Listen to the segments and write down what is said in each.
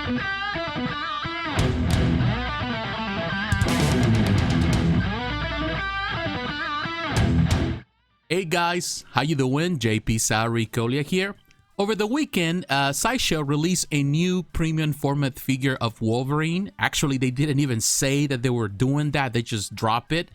Hey guys, how you doing? jpsarrireviews here. Over the weekend, Sideshow released a new premium format figure of Wolverine. Actually, they didn't even say that they were doing that. They just dropped it.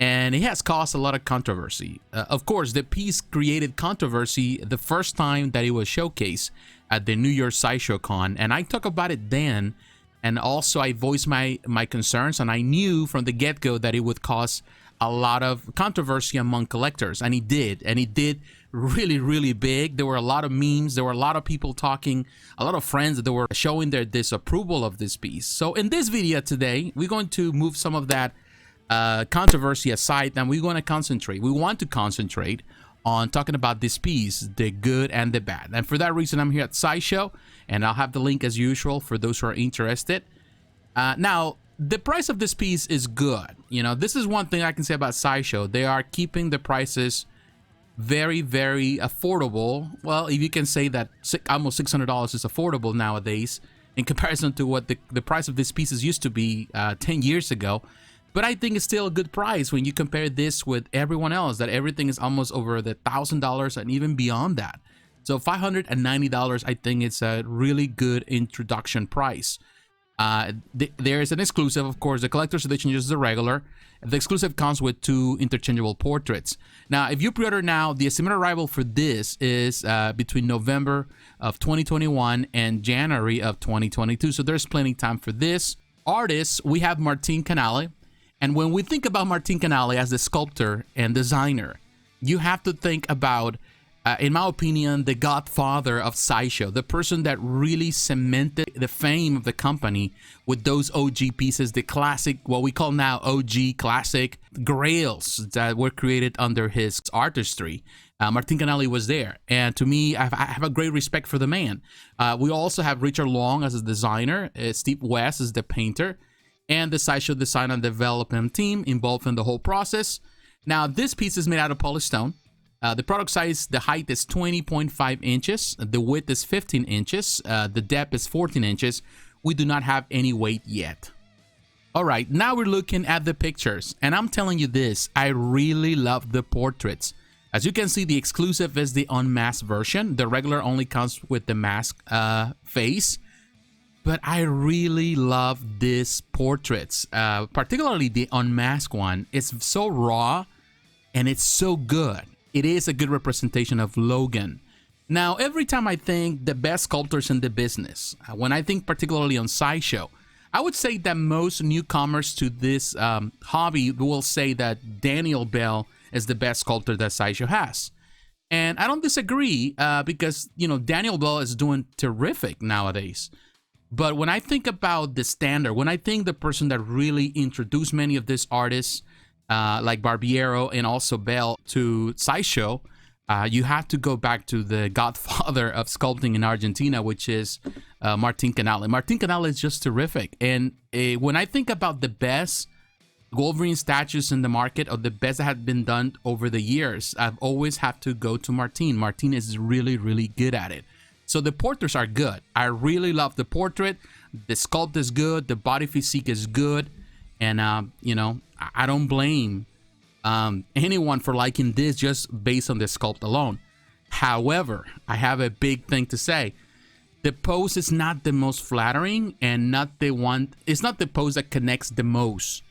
And it has caused a lot of controversy. Of course, the piece created controversy the first time that it was showcased at the New York Sideshow Con. And I talked about it then. And also, I voiced my concerns. And I knew from the get-go that it would cause a lot of controversy among collectors, and he did really, really big. There were a lot of memes, there were a lot of people talking, a lot of friends that were showing their disapproval of this piece. So in this video today, we're going to move some of that controversy aside, and we want to concentrate on talking about this piece, the good and the bad. And for that reason, I'm here at Sideshow, and I'll have the link as usual for those who are interested. Now, the price of this piece is good. You know, this is one thing I can say about Sideshow. They are keeping the prices very, very affordable. Well, if you can say that almost $600 is affordable nowadays in comparison to what the price of these pieces used to be 10 years ago. But I think it's still a good price when you compare this with everyone else, that everything is almost over the $1,000 and even beyond that. So $590, I think it's a really good introduction price. There is an exclusive, of course. The collector's edition is the regular. The exclusive comes with 2 interchangeable portraits. Now, if you pre-order now, the estimated arrival for this is between November of 2021 and January of 2022. So there's plenty of time for this. Artists, we have Martin Canale. And when we think about Martin Canale as the sculptor and designer, you have to think about, in my opinion, the godfather of Sideshow, the person that really cemented the fame of the company with those OG pieces, the classic, what we call now OG classic grails that were created under his artistry. Martin Canale was there, and to me, I have a great respect for the man. We also have Richard Long as a designer, Steve West as the painter, and the Sideshow design and development team involved in the whole process. Now, this piece is made out of polished stone. The product size, the height is 20.5 inches. The width is 15 inches. The depth is 14 inches. We do not have any weight yet. All right, now we're looking at the pictures. And I'm telling you this, I really love the portraits. As you can see, the exclusive is the unmasked version. The regular only comes with the mask face. But I really love these portraits, particularly the unmasked one. It's so raw and it's so good. It is a good representation of Logan. Now, every time I think the best sculptors in the business, when I think particularly on Sideshow, I would say that most newcomers to this hobby will say that Daniel Bell is the best sculptor that Sideshow has. And I don't disagree because, you know, Daniel Bell is doing terrific nowadays. But when I think about the standard, when I think the person that really introduced many of these artists, like Barbiero and also Bell to Sideshow, you have to go back to the godfather of sculpting in Argentina, which is Martin Canale. Martin Canale is just terrific. And when I think about the best Wolverine statues in the market, or the best that have been done over the years, I've always have to go to Martin. Martin is really, really good at it. So the portraits are good. I really love the portrait. The sculpt is good. The body physique is good. And, you know, I don't blame anyone for liking this just based on the sculpt alone. However, I have a big thing to say. The pose is not the most flattering and not the one. It's not the pose that connects the most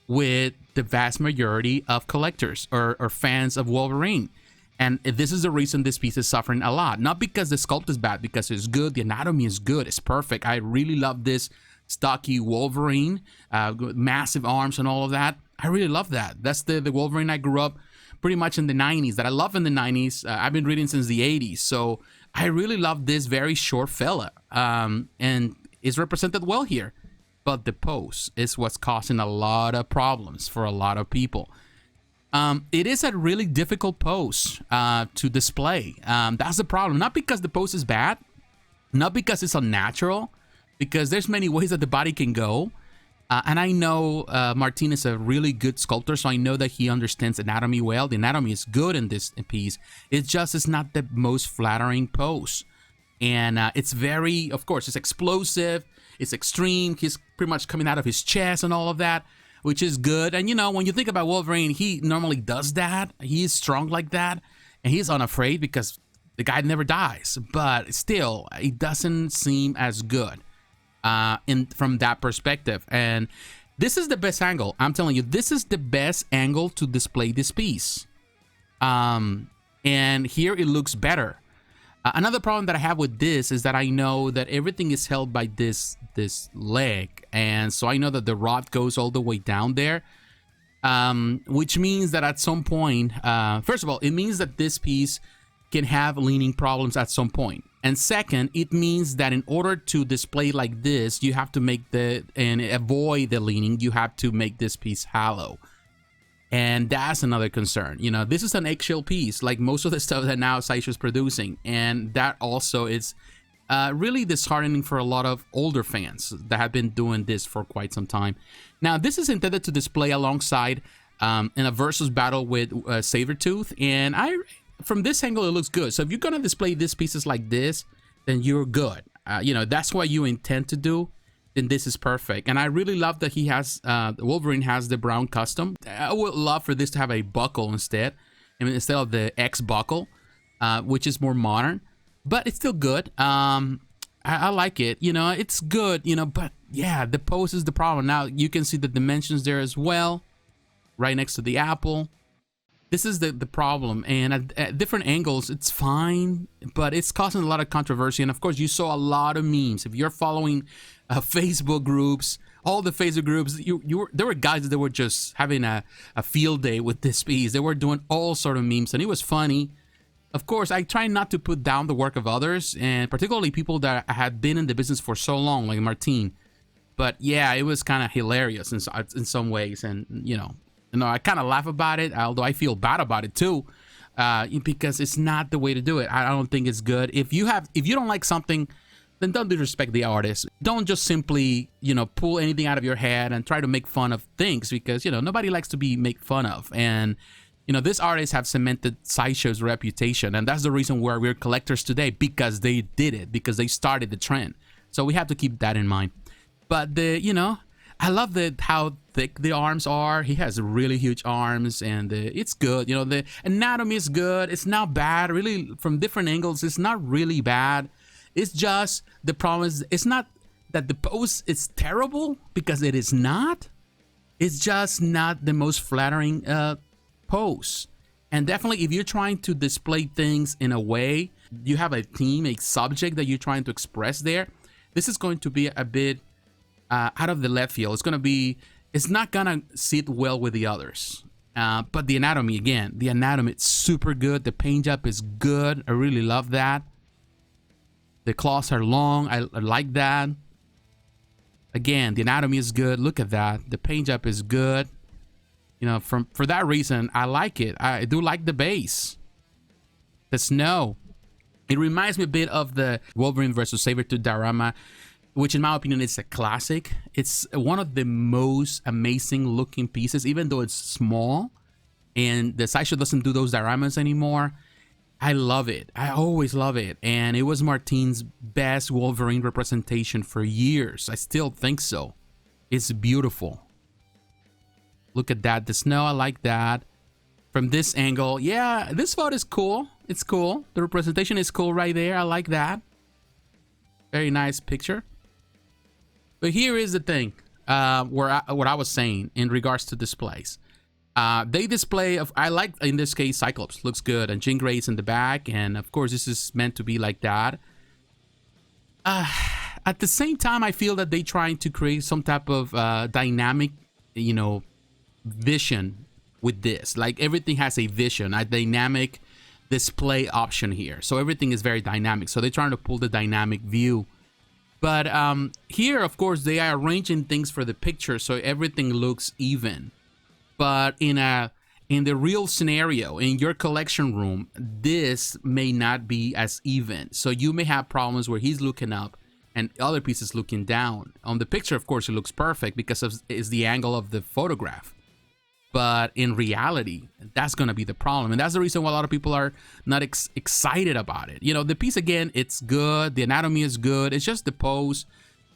with the vast majority of collectors or fans of Wolverine. And this is the reason this piece is suffering a lot. Not because the sculpt is bad, because it's good. The anatomy is good. It's perfect. I really love this stocky Wolverine, massive arms and all of that. I really love that. That's the Wolverine I grew up pretty much in the 90s, that I love in the 90s. I've been reading since the 80s. So I really love this very short fella. And it's represented well here. But the pose is what's causing a lot of problems for a lot of people. It is a really difficult pose to display. That's the problem. Not because the pose is bad, not because it's unnatural, because there's many ways that the body can go. And I know Martin is a really good sculptor, so I know that he understands anatomy well. The anatomy is good in this piece. It's just it's not the most flattering pose. And it's very, of course, it's explosive, it's extreme. He's pretty much coming out of his chest and all of that, which is good. And, you know, when you think about Wolverine, he normally does that. He is strong like that, and he's unafraid because the guy never dies. But still, it doesn't seem as good from that perspective. And this is the best angle. I'm telling you, this is the best angle to display this piece. And here it looks better. Another problem that I have with this is that I know that everything is held by this leg, and so I know that the rod goes all the way down there, which means that at some point, first of all, it means that this piece can have leaning problems at some point, and second, it means that in order to display like this, you have to make and avoid the leaning, you have to make this piece hollow. And that's another concern. You know, this is an eggshell piece, like most of the stuff that now Sideshow is producing. And that also is really disheartening for a lot of older fans that have been doing this for quite some time. Now, this is intended to display alongside in a versus battle with Sabretooth. And from this angle, it looks good. So if you're going to display these pieces like this, then you're good. You know, that's what you intend to do. Then this is perfect. And I really love that he has Wolverine has the brown custom. I would love for this to have a buckle instead, instead of the X buckle, which is more modern, but it's still good. I like it. You know, it's good, you know, but yeah, the pose is the problem. Now you can see the dimensions there as well, right next to the apple. This is the problem, and at different angles, it's fine, but it's causing a lot of controversy. And of course, you saw a lot of memes. If you're following Facebook groups, all the Facebook groups, there were guys that were just having a field day with this piece. They were doing all sort of memes, and it was funny. Of course, I try not to put down the work of others, and particularly people that had been in the business for so long, like Martin. But yeah, it was kind of hilarious in some ways, and you know, I kind of laugh about it, although I feel bad about it too, because it's not the way to do it. I don't think it's good. If you don't like something, then don't disrespect the artist. Don't just simply, you know, pull anything out of your head and try to make fun of things, because, you know, nobody likes to be made fun of. And, you know, these artists have cemented Sideshow's reputation, and that's the reason why we're collectors today, because they did it, because they started the trend. So we have to keep that in mind. But you know, I love how thick the arms are. He has really huge arms, and it's good. You know, the anatomy is good. It's not bad, really. From different angles, it's not really bad. It's just the problem is it's not that the pose is terrible, because it is not. It's just not the most flattering pose. And definitely, if you're trying to display things in a way, you have a theme, a subject that you're trying to express there, this is going to be a bit out of the left field. It's not gonna sit well with the others. But the anatomy, again, it's super good. The paint job is good. I really love that. The claws are long. I like that. Again, the anatomy is good. Look at that. The paint job is good. You know, for that reason, I like it. I do like the base. The snow. It reminds me a bit of the Wolverine versus Sabretooth diorama, which in my opinion is a classic. It's one of the most amazing looking pieces, even though it's small, and the Sideshow doesn't do those dioramas anymore. I love it. I always love it. And it was Martin's best Wolverine representation for years. I still think so. It's beautiful. Look at that. The snow, I like that. From this angle, yeah, this photo is cool. It's cool. The representation is cool right there. I like that. Very nice picture. But here is the thing, what I was saying in regards to displays. They display, I like, in this case, Cyclops looks good, and Jean Grey's in the back, and of course this is meant to be like that. At the same time, I feel that they trying to create some type of dynamic, you know, vision with this. Like everything has a vision, a dynamic display option here. So everything is very dynamic. So they're trying to pull the dynamic view. But here, of course, they are arranging things for the picture so everything looks even. But in the real scenario, in your collection room, this may not be as even. So you may have problems where he's looking up and other pieces looking down. On the picture, of course, it looks perfect because it's the angle of the photograph. But in reality, that's going to be the problem. And that's the reason why a lot of people are not excited about it. You know, the piece, again, it's good. The anatomy is good. It's just the pose.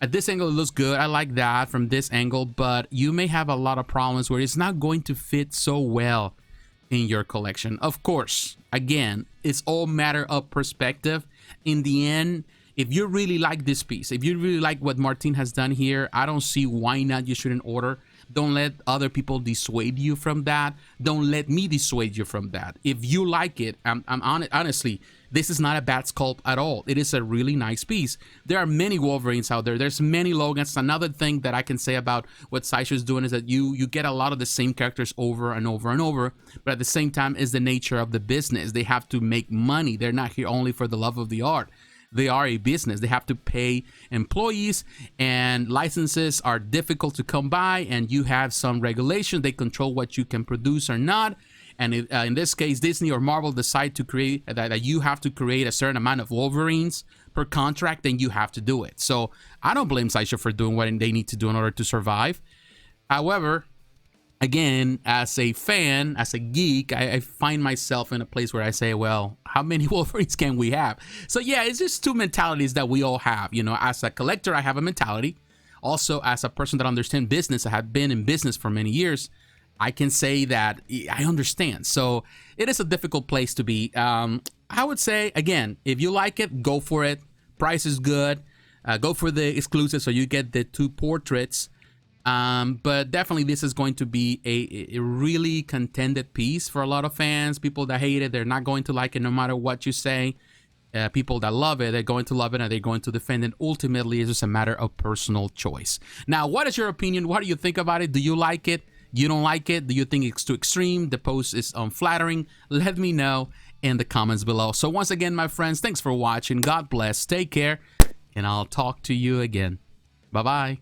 At this angle, it looks good. I like that from this angle. But you may have a lot of problems where it's not going to fit so well in your collection. Of course, again, it's all matter of perspective. In the end, if you really like this piece, if you really like what Martin has done here, I don't see why not you shouldn't order. Don't let other people dissuade you from that. Don't let me dissuade you from that. If you like it, honestly, this is not a bad sculpt at all. It is a really nice piece. There are many Wolverines out there. There's many Logans. Another thing that I can say about what Sideshow is doing is that you get a lot of the same characters over and over and over, but at the same time is the nature of the business. They have to make money. They're not here only for the love of the art. They are a business. They have to pay employees, and licenses are difficult to come by, and you have some regulations. They control what you can produce or not. And in this case, Disney or Marvel decide to create that you have to create a certain amount of Wolverines per contract, then you have to do it. So I don't blame Sideshow for doing what they need to do in order to survive. However, again, as a fan, as a geek, I find myself in a place where I say, well, how many Wolverines can we have? So yeah, it's just two mentalities that we all have. You know, as a collector, I have a mentality. Also, as a person that understands business, I have been in business for many years, I can say that I understand. So it is a difficult place to be. I would say, again, if you like it, go for it. Price is good. Go for the exclusive so you get the two portraits. But definitely this is going to be a really contended piece for a lot of fans. People that hate it, they're not going to like it no matter what you say. People that love it, they're going to love it and they're going to defend it. Ultimately, it's just a matter of personal choice. Now, what is your opinion? What do you think about it? Do you like it? You don't like it? Do you think it's too extreme? The post is unflattering? Let me know in the comments below. So once again, my friends, thanks for watching. God bless. Take care. And I'll talk to you again. Bye-bye.